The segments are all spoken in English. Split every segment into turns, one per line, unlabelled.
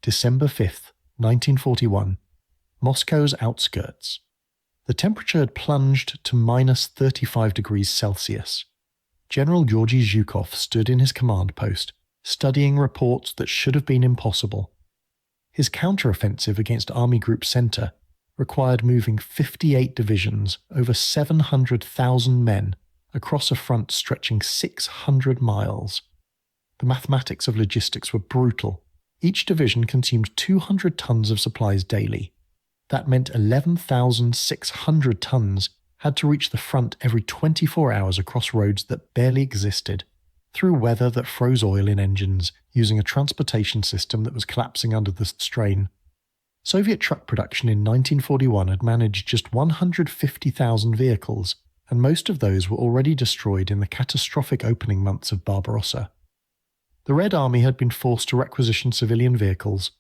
December 5th, 1941. Moscow's outskirts. The temperature had plunged to minus 35 degrees Celsius. General Georgy Zhukov stood in his command post, studying reports that should have been impossible. His counteroffensive against Army Group Center required moving 58 divisions, over 700,000 men, across a front stretching 600 miles. The mathematics of logistics were brutal. Each division consumed 200 tons of supplies daily. That meant 11,600 tons had to reach the front every 24 hours across roads that barely existed, through weather that froze oil in engines, using a transportation system that was collapsing under the strain. Soviet truck production in 1941 had managed just 150,000 vehicles, and most of those were already destroyed in the catastrophic opening months of Barbarossa. The Red Army had been forced to requisition civilian vehicles,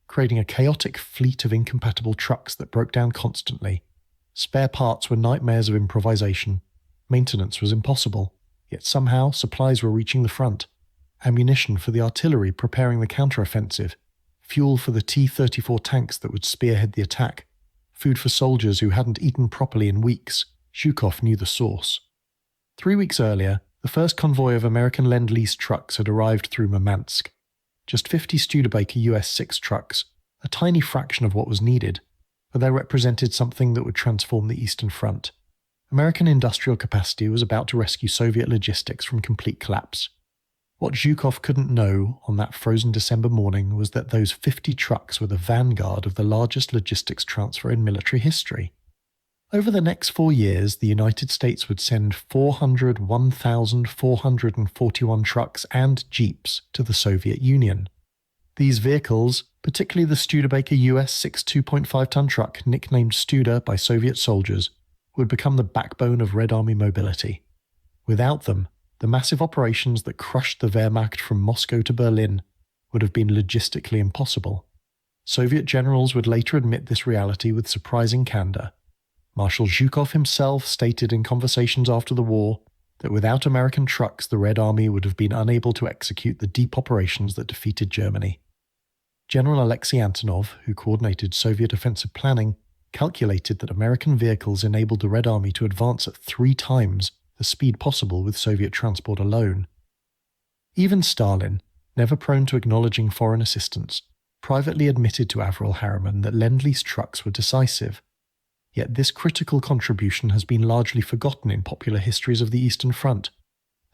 creating a chaotic fleet of incompatible trucks that broke down constantly. Spare parts were nightmares of improvisation. Maintenance was impossible, yet somehow supplies were reaching the front. Ammunition for the artillery preparing the counteroffensive, fuel for the T-34 tanks that would spearhead the attack, food for soldiers who hadn't eaten properly in weeks. Zhukov knew the source. 3 weeks earlier, the first convoy of American Lend-Lease trucks had arrived through Murmansk. Just 50 Studebaker US6 trucks, a tiny fraction of what was needed, but they represented something that would transform the Eastern Front. American industrial capacity was about to rescue Soviet logistics from complete collapse. What Zhukov couldn't know on that frozen December morning was that those 50 trucks were the vanguard of the largest logistics transfer in military history. Over the next 4 years, the United States would send 1,441 trucks and jeeps to the Soviet Union. These vehicles, particularly the Studebaker US6 2.5-ton truck nicknamed Studa by Soviet soldiers, would become the backbone of Red Army mobility. Without them, the massive operations that crushed the Wehrmacht from Moscow to Berlin would have been logistically impossible. Soviet generals would later admit this reality with surprising candor. Marshal Zhukov himself stated in conversations after the war that without American trucks the Red Army would have been unable to execute the deep operations that defeated Germany. General Alexei Antonov, who coordinated Soviet offensive planning, calculated that American vehicles enabled the Red Army to advance at 3 times the speed possible with Soviet transport alone. Even Stalin, never prone to acknowledging foreign assistance, privately admitted to Avril Harriman that Lend-Lease trucks were decisive. Yet this critical contribution has been largely forgotten in popular histories of the Eastern Front.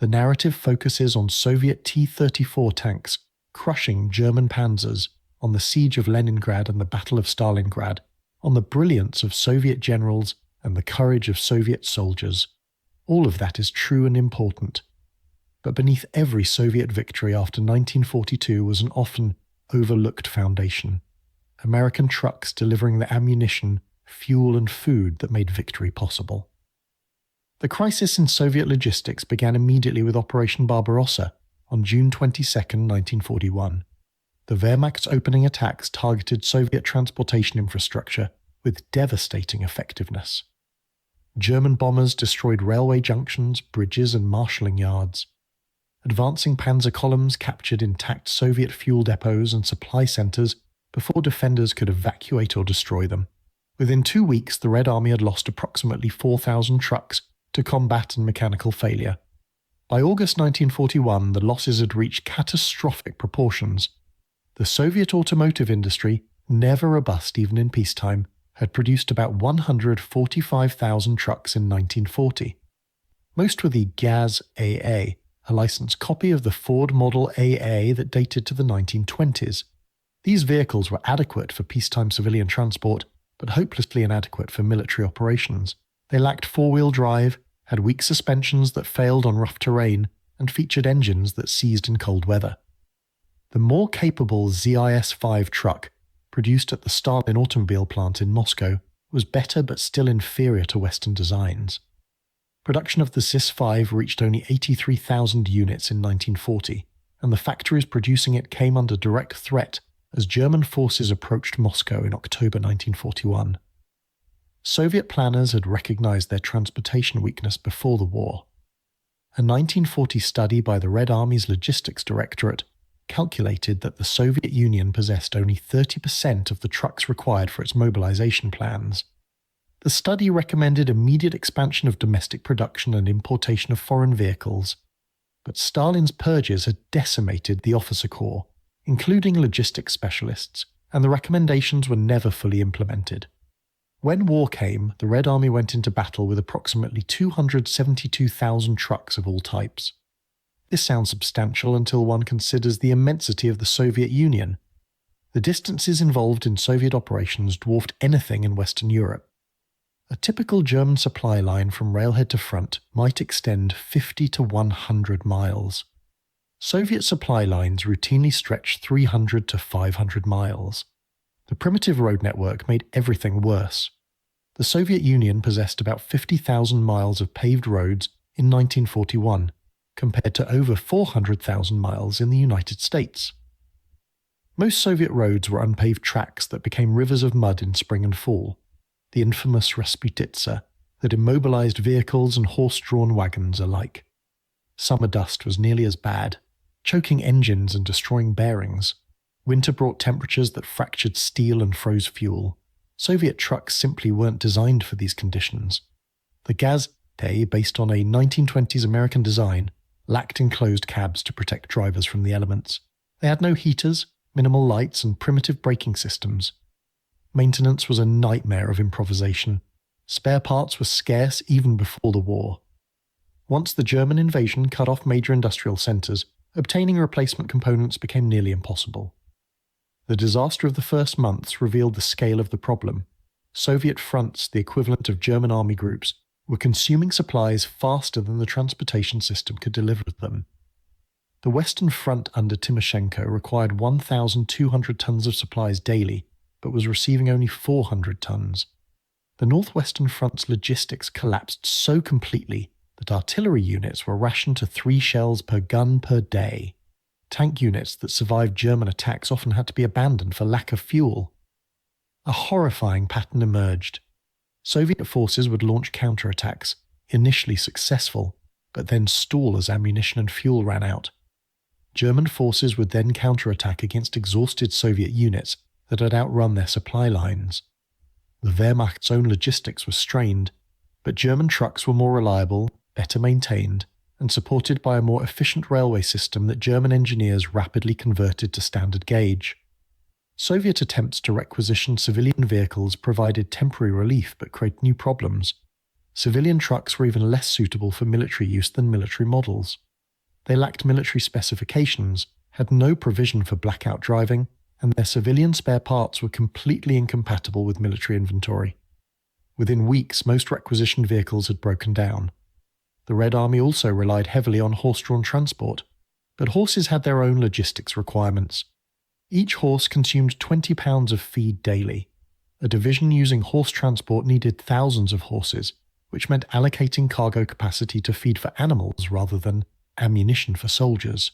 The narrative focuses on Soviet T-34 tanks crushing German panzers, on the siege of Leningrad and the Battle of Stalingrad, on the brilliance of Soviet generals and the courage of Soviet soldiers. All of that is true and important. But beneath every Soviet victory after 1942 was an often overlooked foundation: American trucks delivering the ammunition, fuel and food that made victory possible. The crisis in Soviet logistics began immediately with Operation Barbarossa on June 22, 1941. The Wehrmacht's opening attacks targeted Soviet transportation infrastructure with devastating effectiveness. German bombers destroyed railway junctions, bridges and marshalling yards. Advancing panzer columns captured intact Soviet fuel depots and supply centers before defenders could evacuate or destroy them. Within 2 weeks, the Red Army had lost approximately 4,000 trucks to combat and mechanical failure. By August 1941, the losses had reached catastrophic proportions. The Soviet automotive industry, never robust even in peacetime, had produced about 145,000 trucks in 1940. Most were the Gaz AA, a licensed copy of the Ford Model AA that dated to the 1920s. These vehicles were adequate for peacetime civilian transport, but hopelessly inadequate for military operations. They lacked four-wheel drive, had weak suspensions that failed on rough terrain, and featured engines that seized in cold weather. The more capable ZIS-5 truck, produced at the Stalin automobile plant in Moscow, was better but still inferior to Western designs. Production of the ZIS-5 reached only 83,000 units in 1940, and the factories producing it came under direct threat as German forces approached Moscow in October 1941. Soviet planners had recognized their transportation weakness before the war. A 1940 study by the Red Army's Logistics Directorate calculated that the Soviet Union possessed only 30% of the trucks required for its mobilization plans. The study recommended immediate expansion of domestic production and importation of foreign vehicles, but Stalin's purges had decimated the officer corps, including logistics specialists, and the recommendations were never fully implemented. When war came, the Red Army went into battle with approximately 272,000 trucks of all types. This sounds substantial until one considers the immensity of the Soviet Union. The distances involved in Soviet operations dwarfed anything in Western Europe. A typical German supply line from railhead to front might extend 50 to 100 miles. Soviet supply lines routinely stretched 300 to 500 miles. The primitive road network made everything worse. The Soviet Union possessed about 50,000 miles of paved roads in 1941, compared to over 400,000 miles in the United States. Most Soviet roads were unpaved tracks that became rivers of mud in spring and fall, the infamous Rasputitsa that immobilized vehicles and horse-drawn wagons alike. Summer dust was nearly as bad, choking engines and destroying bearings. Winter brought temperatures that fractured steel and froze fuel. Soviet trucks simply weren't designed for these conditions. The Gaz-T, based on a 1920s American design, lacked enclosed cabs to protect drivers from the elements. They had no heaters, minimal lights, and primitive braking systems. Maintenance was a nightmare of improvisation. Spare parts were scarce even before the war. Once the German invasion cut off major industrial centers, obtaining replacement components became nearly impossible. The disaster of the first months revealed the scale of the problem. Soviet fronts, the equivalent of German army groups, were consuming supplies faster than the transportation system could deliver them. The Western Front under Timoshenko required 1,200 tons of supplies daily, but was receiving only 400 tons. The Northwestern Front's logistics collapsed so completely that artillery units were rationed to 3 shells per gun per day. Tank units that survived German attacks often had to be abandoned for lack of fuel. A horrifying pattern emerged. Soviet forces would launch counterattacks, initially successful, but then stall as ammunition and fuel ran out. German forces would then counterattack against exhausted Soviet units that had outrun their supply lines. The Wehrmacht's own logistics were strained, but German trucks were more reliable, better maintained, and supported by a more efficient railway system that German engineers rapidly converted to standard gauge. Soviet attempts to requisition civilian vehicles provided temporary relief but created new problems. Civilian trucks were even less suitable for military use than military models. They lacked military specifications, had no provision for blackout driving, and their civilian spare parts were completely incompatible with military inventory. Within weeks, most requisitioned vehicles had broken down. The Red Army also relied heavily on horse-drawn transport, but horses had their own logistics requirements. Each horse consumed 20 pounds of feed daily. A division using horse transport needed thousands of horses, which meant allocating cargo capacity to feed for animals rather than ammunition for soldiers.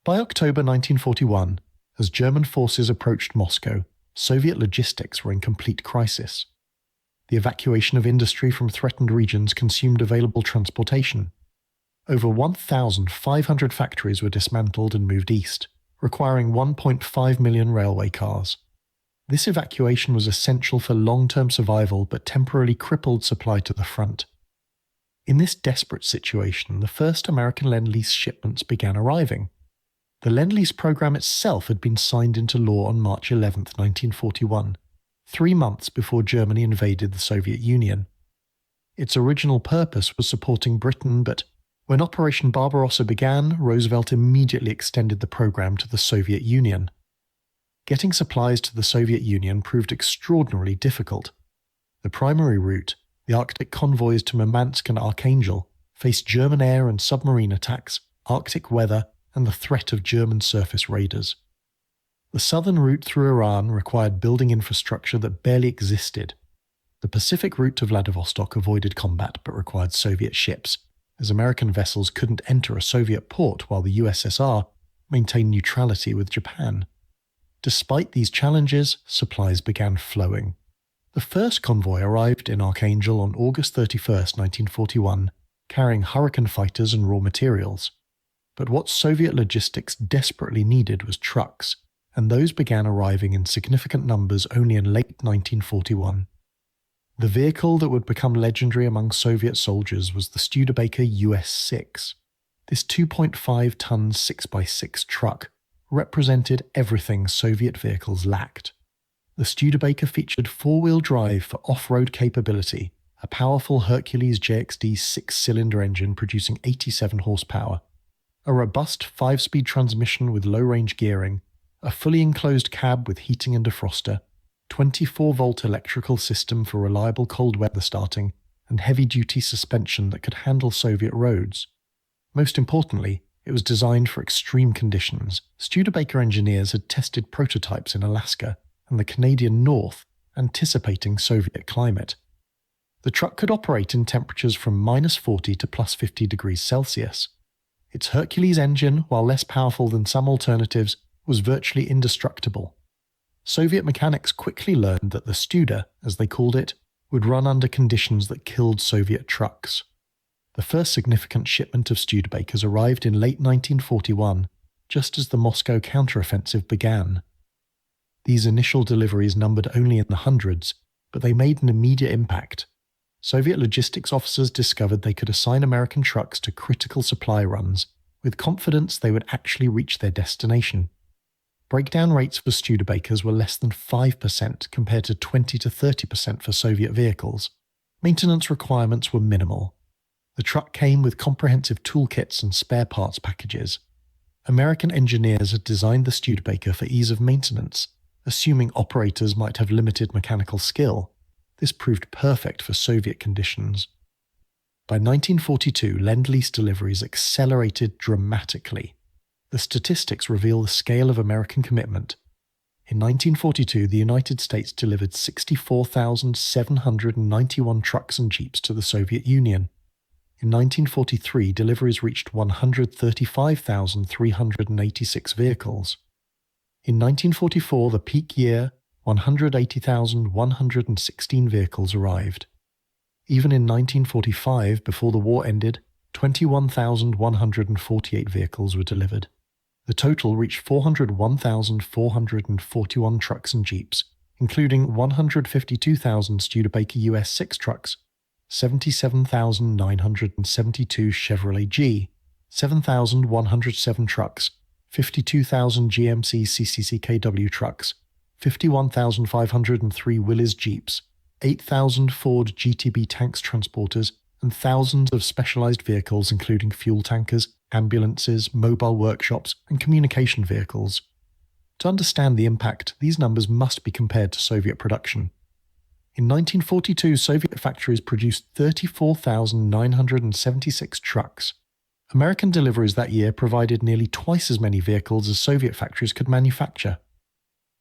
By October 1941, as German forces approached Moscow, Soviet logistics were in complete crisis. The evacuation of industry from threatened regions consumed available transportation. Over 1,500 factories were dismantled and moved east, requiring 1.5 million railway cars. This evacuation was essential for long-term survival but temporarily crippled supply to the front. In this desperate situation, the first American Lend-Lease shipments began arriving. The Lend-Lease program itself had been signed into law on March 11, 1941, 3 months before Germany invaded the Soviet Union. Its original purpose was supporting Britain, but when Operation Barbarossa began, Roosevelt immediately extended the program to the Soviet Union. Getting supplies to the Soviet Union proved extraordinarily difficult. The primary route, the Arctic convoys to Murmansk and Archangel, faced German air and submarine attacks, Arctic weather, and the threat of German surface raiders. The southern route through Iran required building infrastructure that barely existed. The Pacific route to Vladivostok avoided combat but required Soviet ships, as American vessels couldn't enter a Soviet port while the USSR maintained neutrality with Japan. Despite these challenges, supplies began flowing. The first convoy arrived in Archangel on August 31, 1941, carrying Hurricane fighters and raw materials. But what Soviet logistics desperately needed was trucks, and those began arriving in significant numbers only in late 1941. The vehicle that would become legendary among Soviet soldiers was the Studebaker US6. This 2.5-ton 6x6 truck represented everything Soviet vehicles lacked. The Studebaker featured four-wheel drive for off-road capability, a powerful Hercules JXD six-cylinder engine producing 87 horsepower, a robust 5-speed transmission with low-range gearing, a fully enclosed cab with heating and defroster, 24-volt electrical system for reliable cold weather starting, and heavy-duty suspension that could handle Soviet roads. Most importantly, it was designed for extreme conditions. Studebaker engineers had tested prototypes in Alaska and the Canadian North, anticipating Soviet climate. The truck could operate in temperatures from -40 to +50 degrees Celsius. Its Hercules engine, while less powerful than some alternatives, was virtually indestructible. Soviet mechanics quickly learned that the Studa, as they called it, would run under conditions that killed Soviet trucks. The first significant shipment of Studebakers arrived in late 1941, just as the Moscow counteroffensive began. These initial deliveries numbered only in the hundreds, but they made an immediate impact. Soviet logistics officers discovered they could assign American trucks to critical supply runs, with confidence they would actually reach their destination. Breakdown rates for Studebakers were less than 5% compared to 20 to 30% for Soviet vehicles. Maintenance requirements were minimal. The truck came with comprehensive toolkits and spare parts packages. American engineers had designed the Studebaker for ease of maintenance, assuming operators might have limited mechanical skill. This proved perfect for Soviet conditions. By 1942, Lend-Lease deliveries accelerated dramatically. The statistics reveal the scale of American commitment. In 1942, the United States delivered 64,791 trucks and jeeps to the Soviet Union. In 1943, deliveries reached 135,386 vehicles. In 1944, the peak year, 180,116 vehicles arrived. Even in 1945, before the war ended, 21,148 vehicles were delivered. The total reached 401,441 trucks and jeeps, including 152,000 Studebaker US6 trucks, 77,972 Chevrolet G, 7,107 trucks, 52,000 GMC CCCKW trucks, 51,503 Willys Jeeps, 8,000 Ford GTB tanks transporters, and thousands of specialized vehicles including fuel tankers, ambulances, mobile workshops, and communication vehicles. To understand the impact, these numbers must be compared to Soviet production. In 1942, Soviet factories produced 34,976 trucks. American deliveries that year provided nearly twice as many vehicles as Soviet factories could manufacture.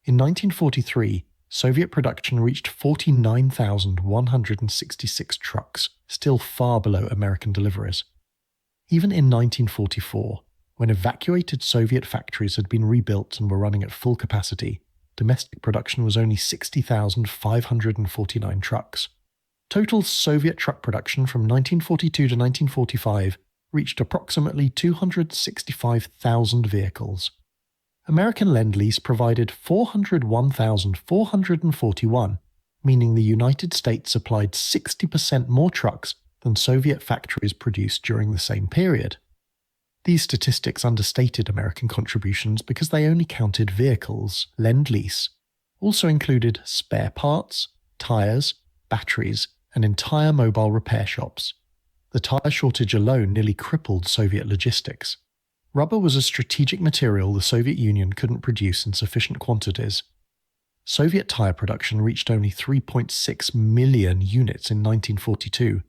In 1943, Soviet production reached 49,166 trucks, still far below American deliveries. Even in 1944, when evacuated Soviet factories had been rebuilt and were running at full capacity, domestic production was only 60,549 trucks. Total Soviet truck production from 1942 to 1945 reached approximately 265,000 vehicles. American Lend-Lease provided 401,441, meaning the United States supplied 60% more trucks than Soviet factories produced during the same period. These statistics understated American contributions because they only counted vehicles. Lend-Lease also included spare parts, tires, batteries, and entire mobile repair shops. The tire shortage alone nearly crippled Soviet logistics. Rubber was a strategic material the Soviet Union couldn't produce in sufficient quantities. Soviet tire production reached only 3.6 million units in 1942,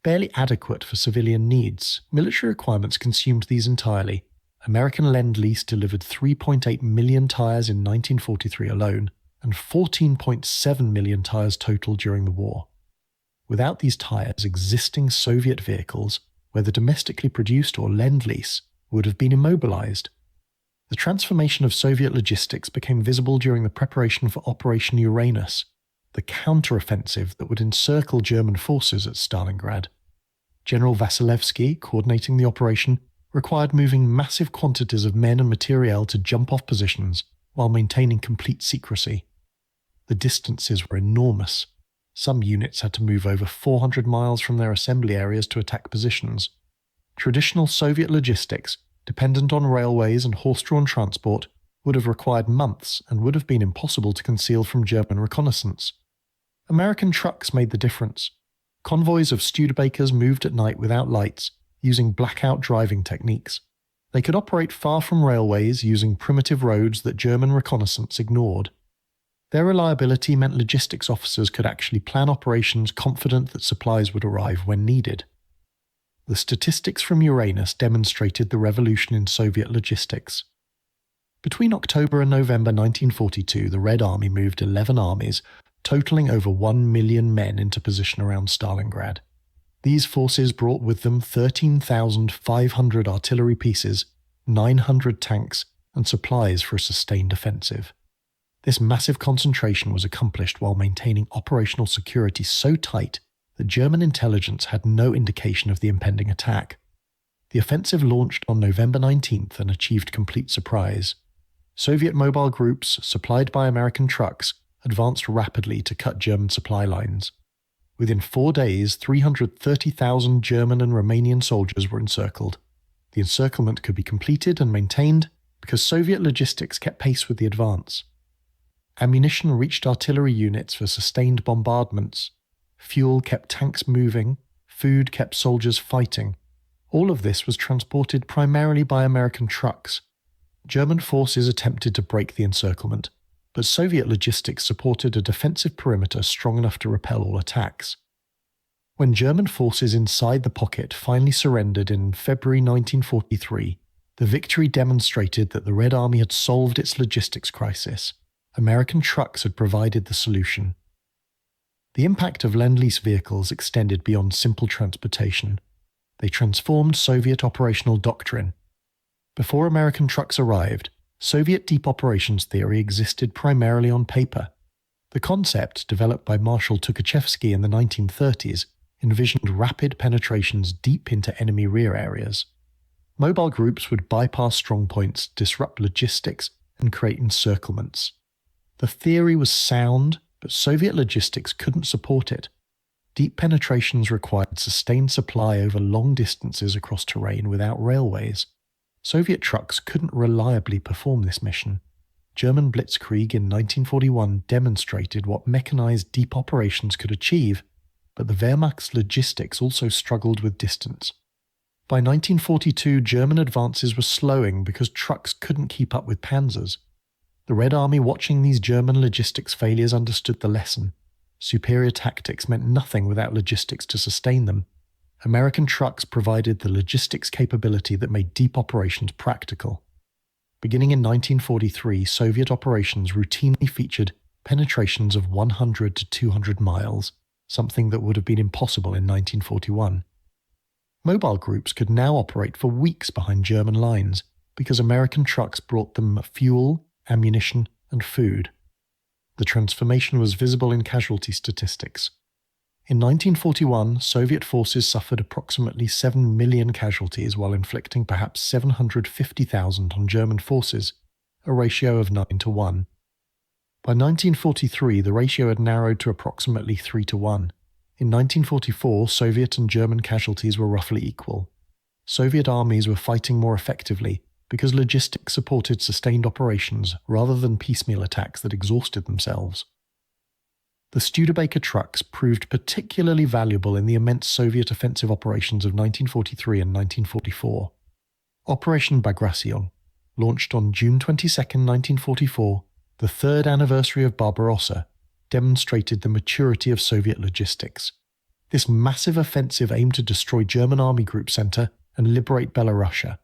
barely adequate for civilian needs. Military requirements consumed these entirely. American Lend-Lease delivered 3.8 million tires in 1943 alone, and 14.7 million tires total during the war. Without these tires, existing Soviet vehicles, whether domestically produced or Lend-Lease, would have been immobilized. The transformation of Soviet logistics became visible during the preparation for Operation Uranus, the counteroffensive that would encircle German forces at Stalingrad. General Vasilevsky, coordinating the operation, required moving massive quantities of men and materiel to jump off positions while maintaining complete secrecy. The distances were enormous. Some units had to move over 400 miles from their assembly areas to attack positions. Traditional Soviet logistics, dependent on railways and horse-drawn transport, would have required months and would have been impossible to conceal from German reconnaissance. American trucks made the difference. Convoys of Studebakers moved at night without lights, using blackout driving techniques. They could operate far from railways using primitive roads that German reconnaissance ignored. Their reliability meant logistics officers could actually plan operations confident that supplies would arrive when needed. The statistics from Uranus demonstrated the revolution in Soviet logistics. Between October and November 1942, the Red Army moved 11 armies, totaling over 1 million men into position around Stalingrad. These forces brought with them 13,500 artillery pieces, 900 tanks, and supplies for a sustained offensive. This massive concentration was accomplished while maintaining operational security so tight that German intelligence had no indication of the impending attack. The offensive launched on November 19th and achieved complete surprise. Soviet mobile groups, supplied by American trucks, advanced rapidly to cut German supply lines. Within 4 days, 330,000 German and Romanian soldiers were encircled. The encirclement could be completed and maintained because Soviet logistics kept pace with the advance. Ammunition reached artillery units for sustained bombardments. Fuel kept tanks moving. Food kept soldiers fighting. All of this was transported primarily by American trucks. German forces attempted to break the encirclement, but Soviet logistics supported a defensive perimeter strong enough to repel all attacks. When German forces inside the pocket finally surrendered in February 1943, the victory demonstrated that the Red Army had solved its logistics crisis. American trucks had provided the solution. The impact of Lend-Lease vehicles extended beyond simple transportation. They transformed Soviet operational doctrine. Before American trucks arrived, Soviet deep operations theory existed primarily on paper. The concept, developed by Marshal Zhukov in the 1930s, envisioned rapid penetrations deep into enemy rear areas. Mobile groups would bypass strongpoints, disrupt logistics, and create encirclements. The theory was sound, but Soviet logistics couldn't support it. Deep penetrations required sustained supply over long distances across terrain without railways. Soviet trucks couldn't reliably perform this mission. German blitzkrieg in 1941 demonstrated what mechanized deep operations could achieve, but the Wehrmacht's logistics also struggled with distance. By 1942, German advances were slowing because trucks couldn't keep up with panzers. The Red Army watching these German logistics failures understood the lesson. Superior tactics meant nothing without logistics to sustain them. American trucks provided the logistics capability that made deep operations practical. Beginning in 1943, Soviet operations routinely featured penetrations of 100 to 200 miles, something that would have been impossible in 1941. Mobile groups could now operate for weeks behind German lines because American trucks brought them fuel, ammunition, and food. The transformation was visible in casualty statistics. In 1941, Soviet forces suffered approximately 7 million casualties while inflicting perhaps 750,000 on German forces, a ratio of 9 to 1. By 1943, the ratio had narrowed to approximately 3 to 1. In 1944, Soviet and German casualties were roughly equal. Soviet armies were fighting more effectively because logistics supported sustained operations rather than piecemeal attacks that exhausted themselves. The Studebaker trucks proved particularly valuable in the immense Soviet offensive operations of 1943 and 1944. Operation Bagration, launched on June 22, 1944, the third anniversary of Barbarossa, demonstrated the maturity of Soviet logistics. This massive offensive aimed to destroy German Army Group Center and liberate Belorussia.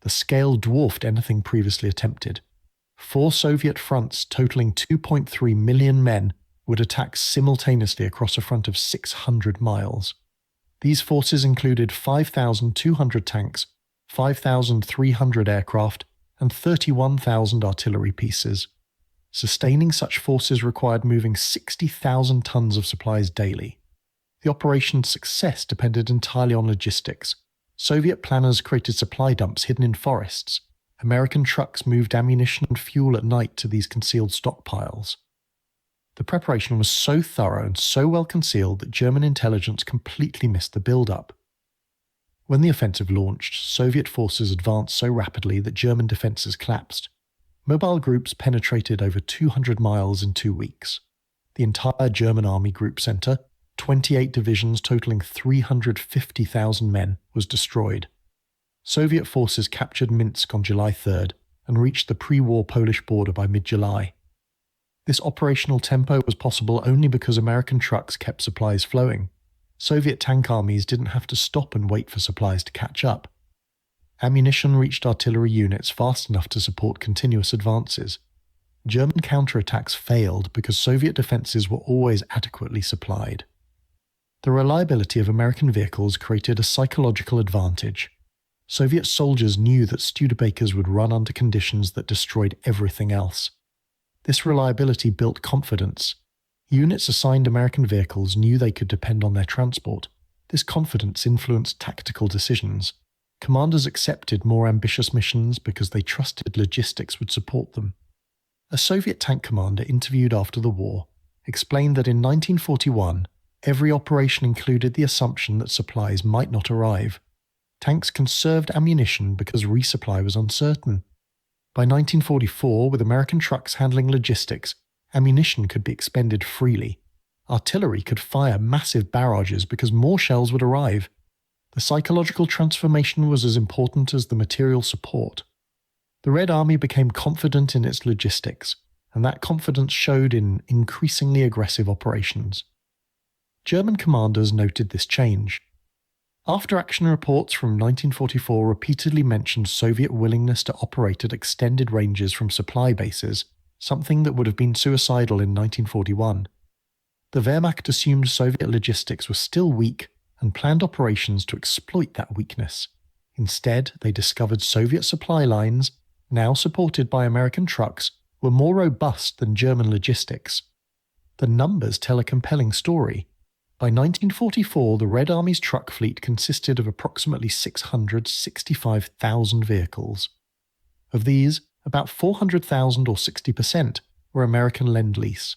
The scale dwarfed anything previously attempted. 4 Soviet fronts totaling 2.3 million men would attack simultaneously across a front of 600 miles. These forces included 5,200 tanks, 5,300 aircraft, and 31,000 artillery pieces. Sustaining such forces required moving 60,000 tons of supplies daily. The operation's success depended entirely on logistics. Soviet planners created supply dumps hidden in forests. American trucks moved ammunition and fuel at night to these concealed stockpiles. The preparation was so thorough and so well concealed that German intelligence completely missed the build-up. When the offensive launched, Soviet forces advanced so rapidly that German defences collapsed. Mobile groups penetrated over 200 miles in 2 weeks. The entire German army group centre, 28 divisions totaling 350,000 men, was destroyed. Soviet forces captured Minsk on July 3rd and reached the pre-war Polish border by mid-July. This operational tempo was possible only because American trucks kept supplies flowing. Soviet tank armies didn't have to stop and wait for supplies to catch up. Ammunition reached artillery units fast enough to support continuous advances. German counterattacks failed because Soviet defences were always adequately supplied. The reliability of American vehicles created a psychological advantage. Soviet soldiers knew that Studebakers would run under conditions that destroyed everything else. This reliability built confidence. Units assigned American vehicles knew they could depend on their transport. This confidence influenced tactical decisions. Commanders accepted more ambitious missions because they trusted logistics would support them. A Soviet tank commander interviewed after the war explained that in 1941, every operation included the assumption that supplies might not arrive. Tanks conserved ammunition because resupply was uncertain. By 1944, with American trucks handling logistics, ammunition could be expended freely. Artillery could fire massive barrages because more shells would arrive. The psychological transformation was as important as the material support. The Red Army became confident in its logistics, and that confidence showed in increasingly aggressive operations. German commanders noted this change. After-action reports from 1944 repeatedly mentioned Soviet willingness to operate at extended ranges from supply bases, something that would have been suicidal in 1941. The Wehrmacht assumed Soviet logistics were still weak and planned operations to exploit that weakness. Instead, they discovered Soviet supply lines, now supported by American trucks, were more robust than German logistics. The numbers tell a compelling story. By 1944, the Red Army's truck fleet consisted of approximately 665,000 vehicles. Of these, about 400,000 or 60% were American Lend-Lease.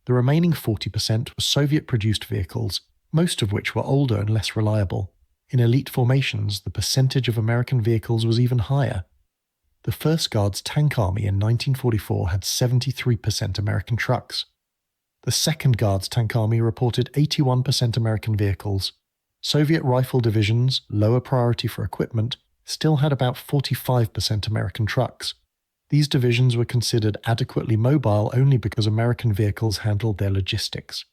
The remaining 40% were Soviet-produced vehicles, most of which were older and less reliable. In elite formations, the percentage of American vehicles was even higher. The 1st Guards Tank Army in 1944 had 73% American trucks. The 2nd Guards Tank Army reported 81% American vehicles. Soviet rifle divisions, lower priority for equipment, still had about 45% American trucks. These divisions were considered adequately mobile only because American vehicles handled their logistics.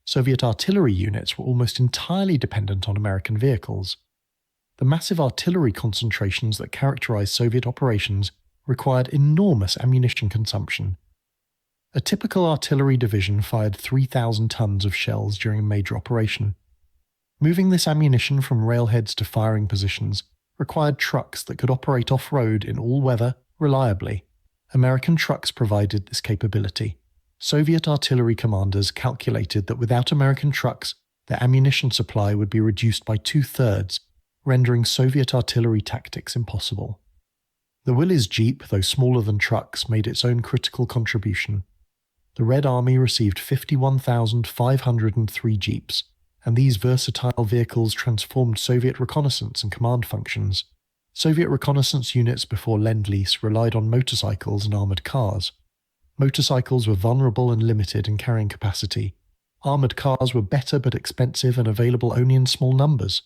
Soviet artillery units were almost entirely dependent on American vehicles. The massive artillery concentrations that characterized Soviet operations required enormous ammunition consumption. A typical artillery division fired 3,000 tons of shells during a major operation. Moving this ammunition from railheads to firing positions required trucks that could operate off-road in all weather reliably. American trucks provided this capability. Soviet artillery commanders calculated that without American trucks, their ammunition supply would be reduced by 2/3, rendering Soviet artillery tactics impossible. The Willys Jeep, though smaller than trucks, made its own critical contribution. The Red Army received 51,503 Jeeps, and these versatile vehicles transformed Soviet reconnaissance and command functions. Soviet reconnaissance units before Lend-Lease relied on motorcycles and armoured cars. Motorcycles were vulnerable and limited in carrying capacity. Armoured cars were better but expensive and available only in small numbers.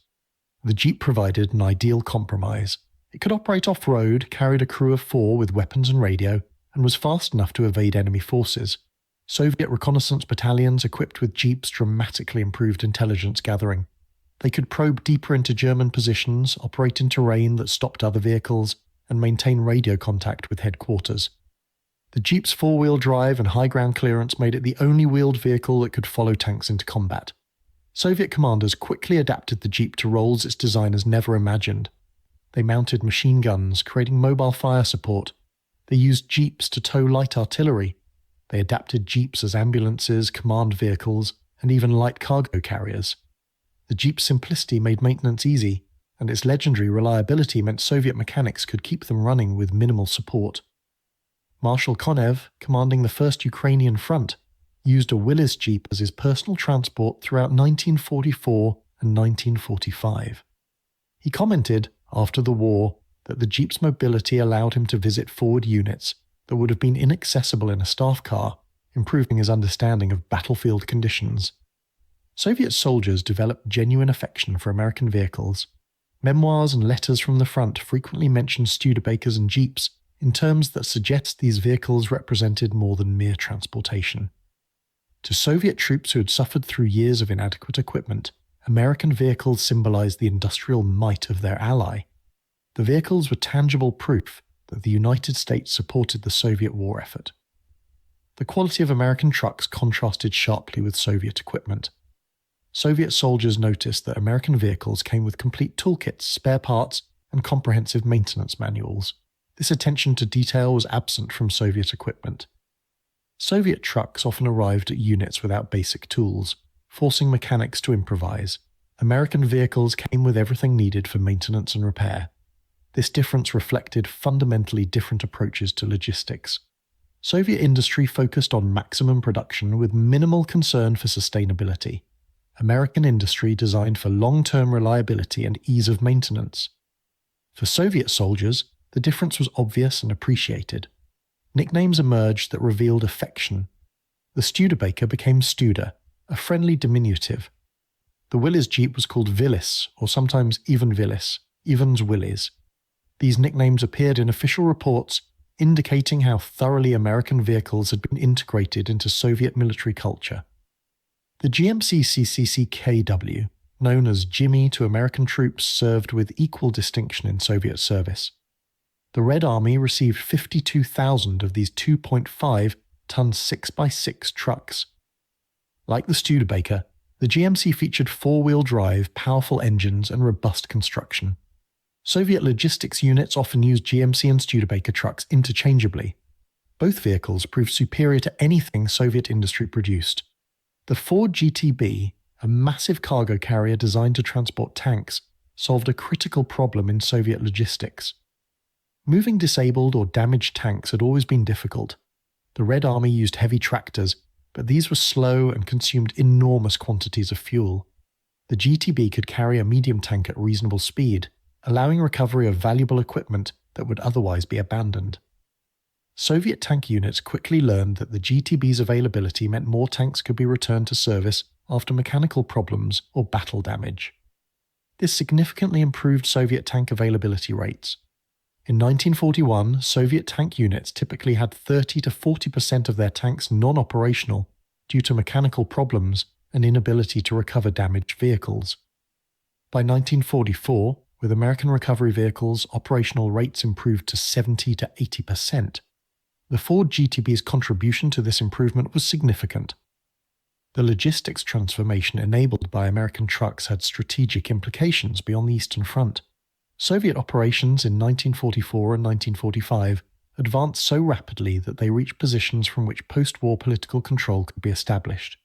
The Jeep provided an ideal compromise. It could operate off-road, carried a crew of 4 with weapons and radio, and was fast enough to evade enemy forces. Soviet reconnaissance battalions equipped with Jeeps dramatically improved intelligence gathering. They could probe deeper into German positions, operate in terrain that stopped other vehicles, and maintain radio contact with headquarters. The Jeep's 4-wheel drive and high ground clearance made it the only wheeled vehicle that could follow tanks into combat. Soviet commanders quickly adapted the Jeep to roles its designers never imagined. They mounted machine guns, creating mobile fire support. They used Jeeps to tow light artillery. They adapted Jeeps as ambulances, command vehicles, and even light cargo carriers. The Jeep's simplicity made maintenance easy. and its legendary reliability meant Soviet mechanics could keep them running with minimal support. Marshal Konev, commanding the First Ukrainian Front, used a Willys Jeep as his personal transport throughout 1944 and 1945. He commented, after the war, that the Jeep's mobility allowed him to visit forward units that would have been inaccessible in a staff car, improving his understanding of battlefield conditions. Soviet soldiers developed genuine affection for American vehicles. Memoirs and letters from the front frequently mention Studebakers and Jeeps in terms that suggest these vehicles represented more than mere transportation. To Soviet troops who had suffered through years of inadequate equipment, American vehicles symbolized the industrial might of their ally. The vehicles were tangible proof that the United States supported the Soviet war effort. The quality of American trucks contrasted sharply with Soviet equipment. Soviet soldiers noticed that American vehicles came with complete toolkits, spare parts, and comprehensive maintenance manuals. This attention to detail was absent from Soviet equipment. Soviet trucks often arrived at units without basic tools, forcing mechanics to improvise. American vehicles came with everything needed for maintenance and repair. This difference reflected fundamentally different approaches to logistics. Soviet industry focused on maximum production with minimal concern for sustainability. American industry designed for long-term reliability and ease of maintenance. For Soviet soldiers, the difference was obvious and appreciated. Nicknames emerged that revealed affection. The Studebaker became Studer, a friendly diminutive. The Willys Jeep was called Willys, or sometimes even Willys, Evans Willys. These nicknames appeared in official reports indicating how thoroughly American vehicles had been integrated into Soviet military culture. The GMC CCC-KW, known as Jimmy to American troops, served with equal distinction in Soviet service. The Red Army received 52,000 of these 2.5-ton 6x6 trucks. Like the Studebaker, the GMC featured four-wheel drive, powerful engines, and robust construction. Soviet logistics units often used GMC and Studebaker trucks interchangeably. Both vehicles proved superior to anything Soviet industry produced. The Ford GTB, a massive cargo carrier designed to transport tanks, solved a critical problem in Soviet logistics. Moving disabled or damaged tanks had always been difficult. The Red Army used heavy tractors, but these were slow and consumed enormous quantities of fuel. The GTB could carry a medium tank at reasonable speed, allowing recovery of valuable equipment that would otherwise be abandoned. Soviet tank units quickly learned that the GTB's availability meant more tanks could be returned to service after mechanical problems or battle damage. This significantly improved Soviet tank availability rates. In 1941, Soviet tank units typically had 30 to 40% of their tanks non-operational due to mechanical problems and inability to recover damaged vehicles. By 1944, with American recovery vehicles, operational rates improved to 70 to 80%. The Ford GTB's contribution to this improvement was significant. The logistics transformation enabled by American trucks had strategic implications beyond the Eastern Front. Soviet operations in 1944 and 1945 advanced so rapidly that they reached positions from which post-war political control could be established.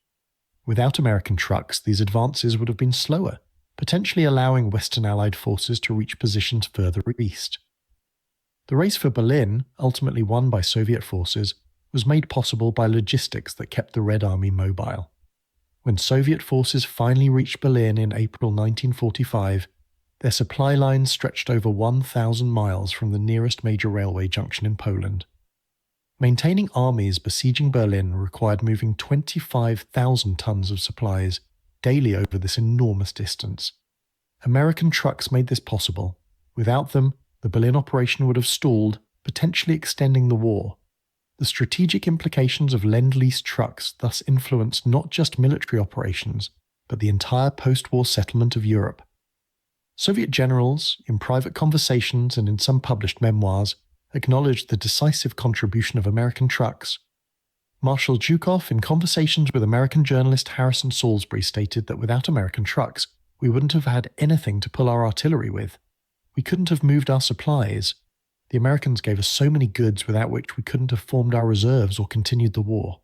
Without American trucks, these advances would have been slower, potentially allowing Western Allied forces to reach positions further east. The race for Berlin, ultimately won by Soviet forces, was made possible by logistics that kept the Red Army mobile. When Soviet forces finally reached Berlin in April 1945, their supply lines stretched over 1,000 miles from the nearest major railway junction in Poland. Maintaining armies besieging Berlin required moving 25,000 tons of supplies daily over this enormous distance. American trucks made this possible. Without them, the Berlin operation would have stalled, potentially extending the war. The strategic implications of Lend-Lease trucks thus influenced not just military operations, but the entire post-war settlement of Europe. Soviet generals, in private conversations and in some published memoirs, acknowledged the decisive contribution of American trucks. Marshal Zhukov, in conversations with American journalist Harrison Salisbury, stated that without American trucks, we wouldn't have had anything to pull our artillery with. We couldn't have moved our supplies. The Americans gave us so many goods without which we couldn't have formed our reserves or continued the war.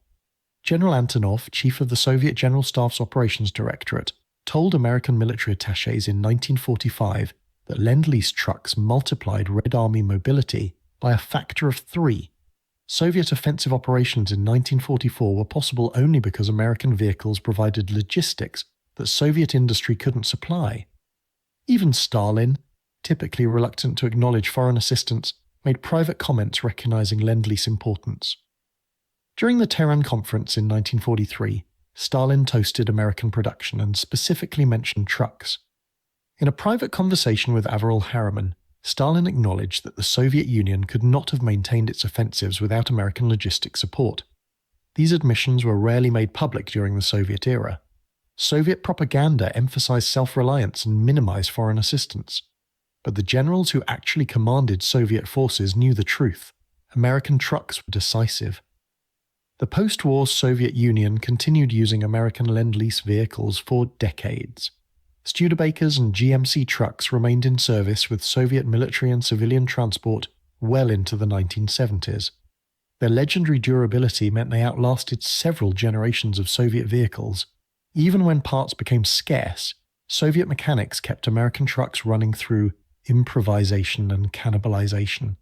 General Antonov, chief of the Soviet General Staff's Operations Directorate, told American military attachés in 1945 that Lend-Lease trucks multiplied Red Army mobility by a factor of 3. Soviet offensive operations in 1944 were possible only because American vehicles provided logistics that Soviet industry couldn't supply. Even Stalin, typically reluctant to acknowledge foreign assistance, made private comments recognizing Lend-Lease importance. During the Tehran Conference in 1943, Stalin toasted American production and specifically mentioned trucks. In a private conversation with Averell Harriman, Stalin acknowledged that the Soviet Union could not have maintained its offensives without American logistic support. These admissions were rarely made public during the Soviet era. Soviet propaganda emphasized self-reliance and minimized foreign assistance. But the generals who actually commanded Soviet forces knew the truth. American trucks were decisive. The post-war Soviet Union continued using American Lend-Lease vehicles for decades. Studebakers and GMC trucks remained in service with Soviet military and civilian transport well into the 1970s. Their legendary durability meant they outlasted several generations of Soviet vehicles. Even when parts became scarce, Soviet mechanics kept American trucks running through improvisation and cannibalization.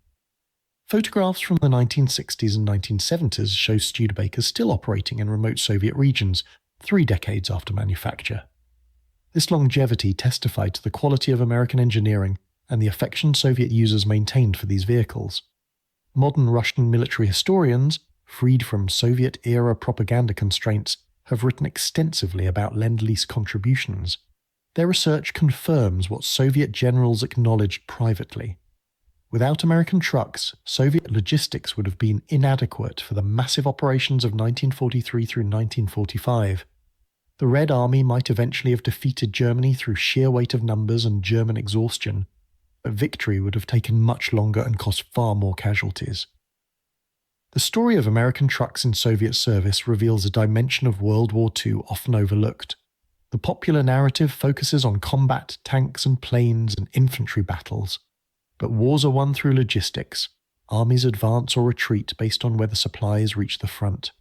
Photographs from the 1960s and 1970s show Studebakers still operating in remote Soviet regions 3 decades after manufacture. This longevity testified to the quality of American engineering and the affection Soviet users maintained for these vehicles. Modern Russian military historians, freed from Soviet-era propaganda constraints, have written extensively about Lend-Lease contributions. Their research confirms what Soviet generals acknowledged privately. Without American trucks, Soviet logistics would have been inadequate for the massive operations of 1943 through 1945. The Red Army might eventually have defeated Germany through sheer weight of numbers and German exhaustion, but victory would have taken much longer and cost far more casualties. The story of American trucks in Soviet service reveals a dimension of World War II often overlooked. The popular narrative focuses on combat, tanks and planes and infantry battles. But wars are won through logistics. Armies advance or retreat based on whether supplies reach the front.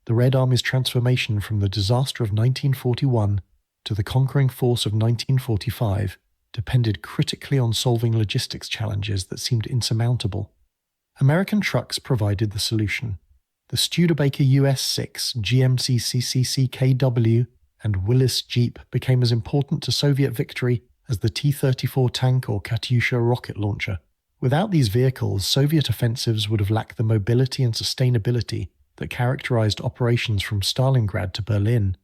The Red Army's transformation from the disaster of 1941 to the conquering force of 1945 depended critically on solving logistics challenges that seemed insurmountable. American trucks provided the solution. The Studebaker US6, GMC CCC-KW, and Willys Jeep became as important to Soviet victory as the T-34 tank or Katyusha rocket launcher. Without these vehicles, Soviet offensives would have lacked the mobility and sustainability that characterized operations from Stalingrad to Berlin.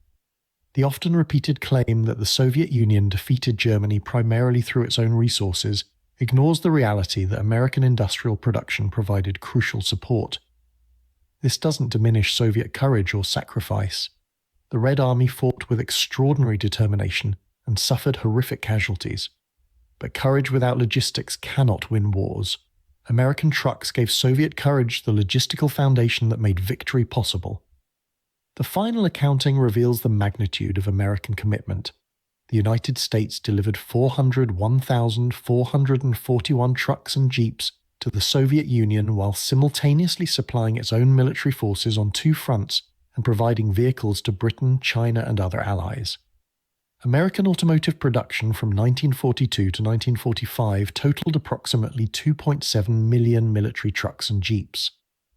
The often repeated claim that the Soviet Union defeated Germany primarily through its own resources ignores the reality that American industrial production provided crucial support. This doesn't diminish Soviet courage or sacrifice. The Red Army fought with extraordinary determination and suffered horrific casualties. But courage without logistics cannot win wars. American trucks gave Soviet courage the logistical foundation that made victory possible. The final accounting reveals the magnitude of American commitment. The United States delivered 1,441 trucks and jeeps to the Soviet Union while simultaneously supplying its own military forces on 2 fronts and providing vehicles to Britain, China, and other allies. American automotive production from 1942 to 1945 totaled approximately 2.7 million military trucks and jeeps.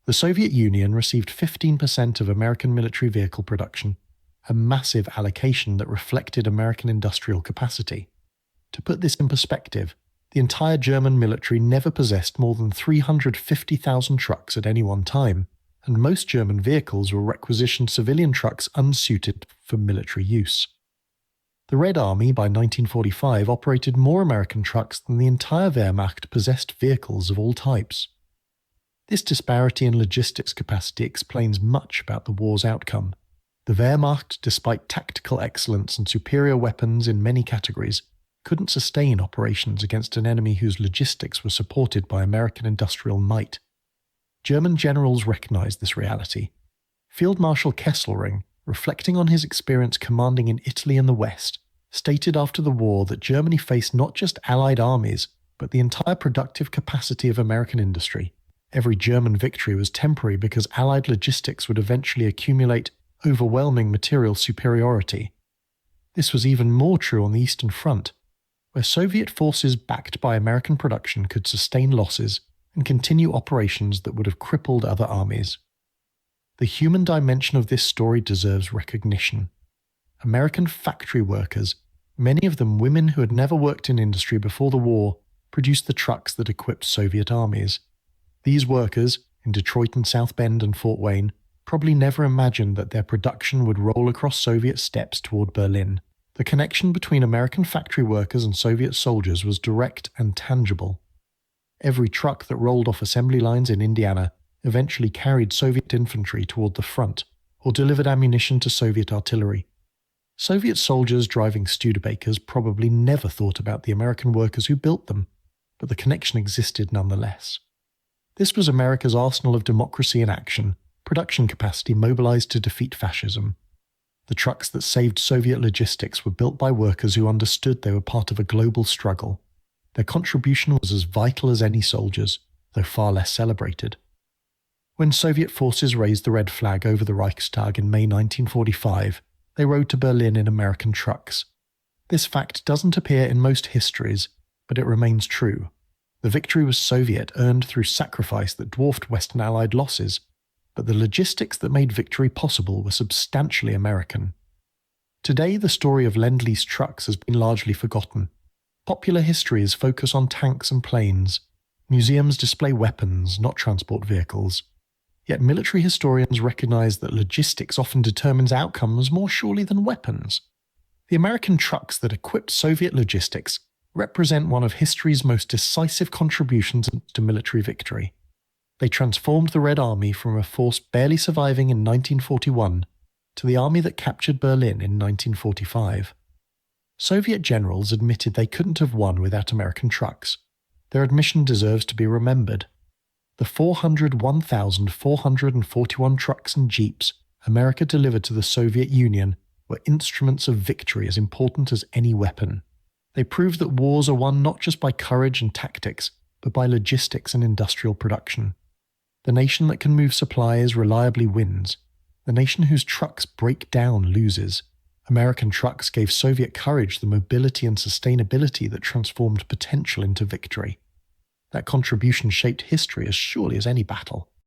The Soviet Union received 15% of American military vehicle production, a massive allocation that reflected American industrial capacity. To put this in perspective, the entire German military never possessed more than 350,000 trucks at any one time, and most German vehicles were requisitioned civilian trucks unsuited for military use. The Red Army by 1945 operated more American trucks than the entire Wehrmacht possessed vehicles of all types. This disparity in logistics capacity explains much about the war's outcome. The Wehrmacht, despite tactical excellence and superior weapons in many categories, couldn't sustain operations against an enemy whose logistics were supported by American industrial might. German generals recognized this reality. Field Marshal Kesselring, reflecting on his experience commanding in Italy and the West, stated after the war that Germany faced not just Allied armies, but the entire productive capacity of American industry. Every German victory was temporary because Allied logistics would eventually accumulate overwhelming material superiority. This was even more true on the Eastern Front, where Soviet forces backed by American production could sustain losses and continue operations that would have crippled other armies. The human dimension of this story deserves recognition. American factory workers, many of them women who had never worked in industry before the war, produced the trucks that equipped Soviet armies. These workers, in Detroit and South Bend and Fort Wayne, probably never imagined that their production would roll across Soviet steppes toward Berlin. The connection between American factory workers and Soviet soldiers was direct and tangible. Every truck that rolled off assembly lines in Indiana eventually carried Soviet infantry toward the front or delivered ammunition to Soviet artillery. Soviet soldiers driving Studebakers probably never thought about the American workers who built them, but the connection existed nonetheless. This was America's arsenal of democracy in action, production capacity mobilized to defeat fascism. The trucks that saved Soviet logistics were built by workers who understood they were part of a global struggle. Their contribution was as vital as any soldier's, though far less celebrated. When Soviet forces raised the red flag over the Reichstag in May 1945, they rode to Berlin in American trucks. This fact doesn't appear in most histories, but it remains true. The victory was Soviet, earned through sacrifice that dwarfed Western Allied losses, but the logistics that made victory possible were substantially American. Today, the story of Lend-Lease trucks has been largely forgotten. Popular histories focus on tanks and planes. Museums display weapons, not transport vehicles. Yet military historians recognize that logistics often determines outcomes more surely than weapons. The American trucks that equipped Soviet logistics represent one of history's most decisive contributions to military victory. They transformed the Red Army from a force barely surviving in 1941 to the army that captured Berlin in 1945. Soviet generals admitted they couldn't have won without American trucks. Their admission deserves to be remembered. The 401,441 trucks and jeeps America delivered to the Soviet Union were instruments of victory as important as any weapon. They proved that wars are won not just by courage and tactics, but by logistics and industrial production. The nation that can move supplies reliably wins. The nation whose trucks break down loses. American trucks gave Soviet courage the mobility and sustainability that transformed potential into victory. That contribution shaped history as surely as any battle.